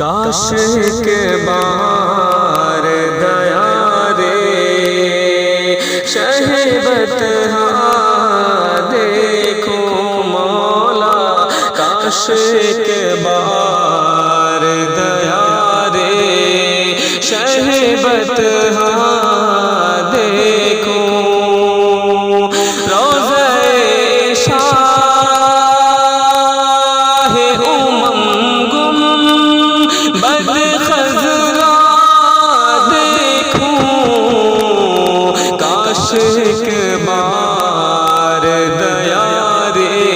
کاش کے بار دیا رے شہ بطحا دیکھو مولا، کاش کے بار دیا رے شہ بطحا دیکھو، روضہ شاہ امم گم بد خضرا دیکھوں، کاش کے بار دیا رے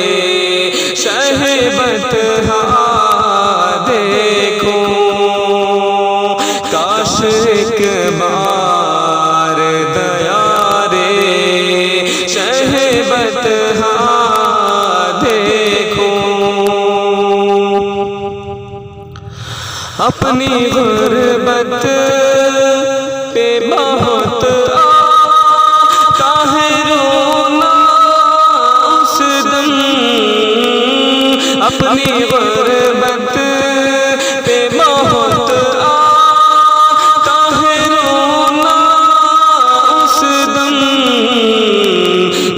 شہ بطحا دیکھو، کاش کے بار دیا رے شہ بطحا دیکھو، اپنی غربت پہ بہت آتا ہے رونا اس دم، اپنی غربت پہ بہت آتا ہے رونا اس دم،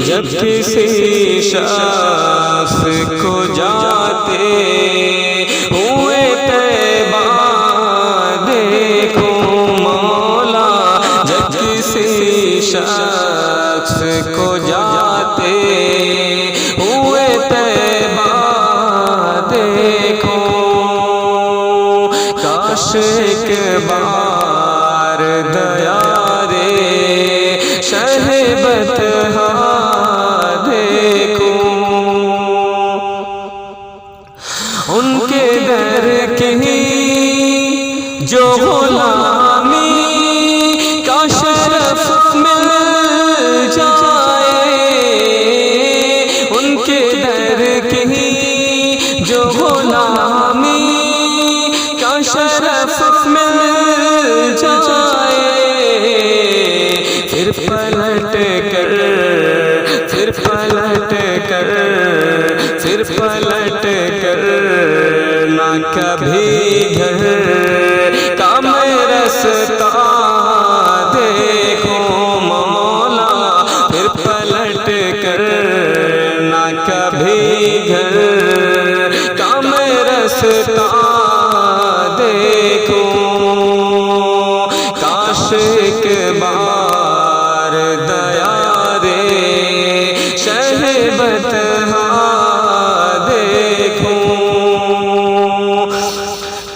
جب کسی شخص کو جاتے ہوئے طیبہ دیکھو مولا، جب کسی شخص کو جاتے ہوئے طیبہ دیکھو، کاش کے بار دیا رے شہ بطحا دیکھو، ان کے در کی جو غلامی کا شرف مل جائے، ان کے در کی جو غلامی کا شرف مل جائے، پھر پلٹ کر پھر پلٹ کر پھر پلٹ کر نہ کبھی گھر کا میں رستہ دیکھو مولا، پھر پلٹ کر نہ کبھی گھر کا میں رستہ دیکھو، کاش کے بار دیا رے شہ بطحا دیکھو،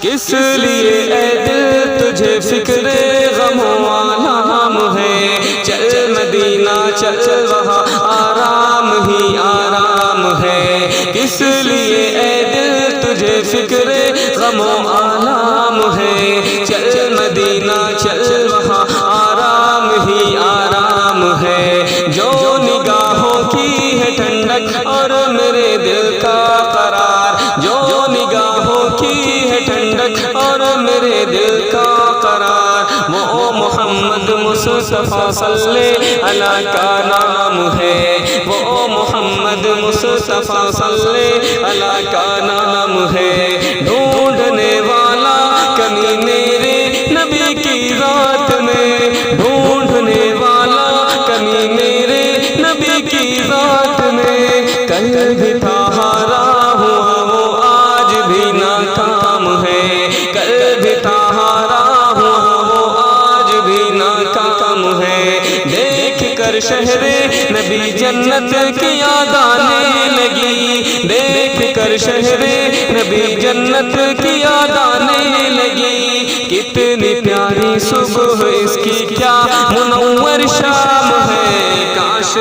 کس لیے اے دل تجھے فکر غم و آلام ہے، چل مدینہ چل وہاں آرام ہی آرام ہے، کس لیے اے دل تجھے فکر غم و آلام ہے، چل مدینہ چل وہاں آرام ہی آرام ہے، جو نگاہوں کی ہے ٹھنڈک اور میرے دل کا قرار، جو نگاہوں کی ہے ٹھنڈک اور میرے دل کا قرار، وہ محمد مصطفیٰ صلی اللہ کا نام ہے، وہ محمد مصطفیٰ صلی اللہ کا نام ہے، ڈھونڈنے والا کمی میرے نبی کی ذات میں، ڈھونڈنے والا کمی میرے نبی کی ذات میں، کل بھی تھا ہارا ہوا وہ آج بھی ناکام ہے، کل بھی تھا ہارا ہوا وہ آج بھی ناکام ہے، دیکھ کر شہر نبی جنت کی یاد آنے لگی، دیکھ کر شہر نبی جنت کی یاد آنے لگی، کتنی پیاری صبح اس کی کیا منور شام ہے، کاش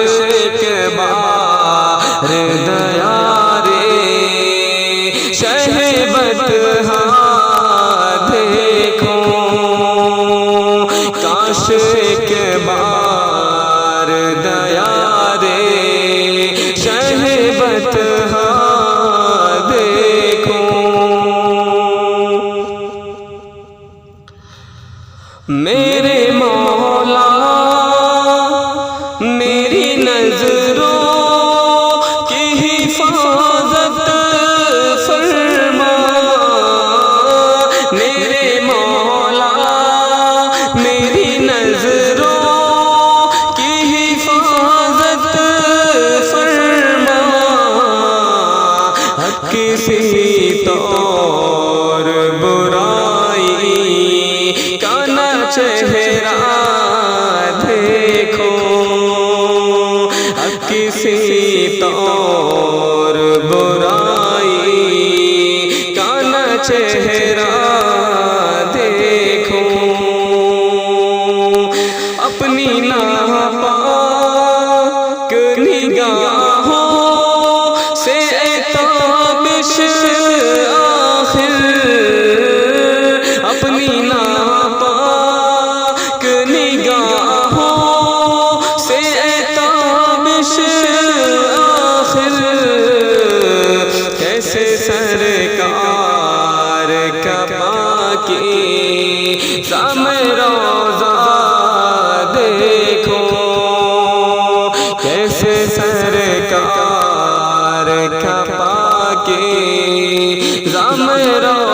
کے بار دیا رے شہ بطحا دیکھو، کاش کے بار دیا رے شہ بطحا دیکھو، میرے مولا میری نظروں کی حفاظت فرما، چہرہ دیکھوں، اپنی ناپاک نگاہوں سے اے تابش آخر، اپنی ناپاک نگاہوں سے اے تابش آخر، کیسے سرکار کا پاکی سام روضہ دیکھو، کیسے سرکار کا پاکی سام روضہ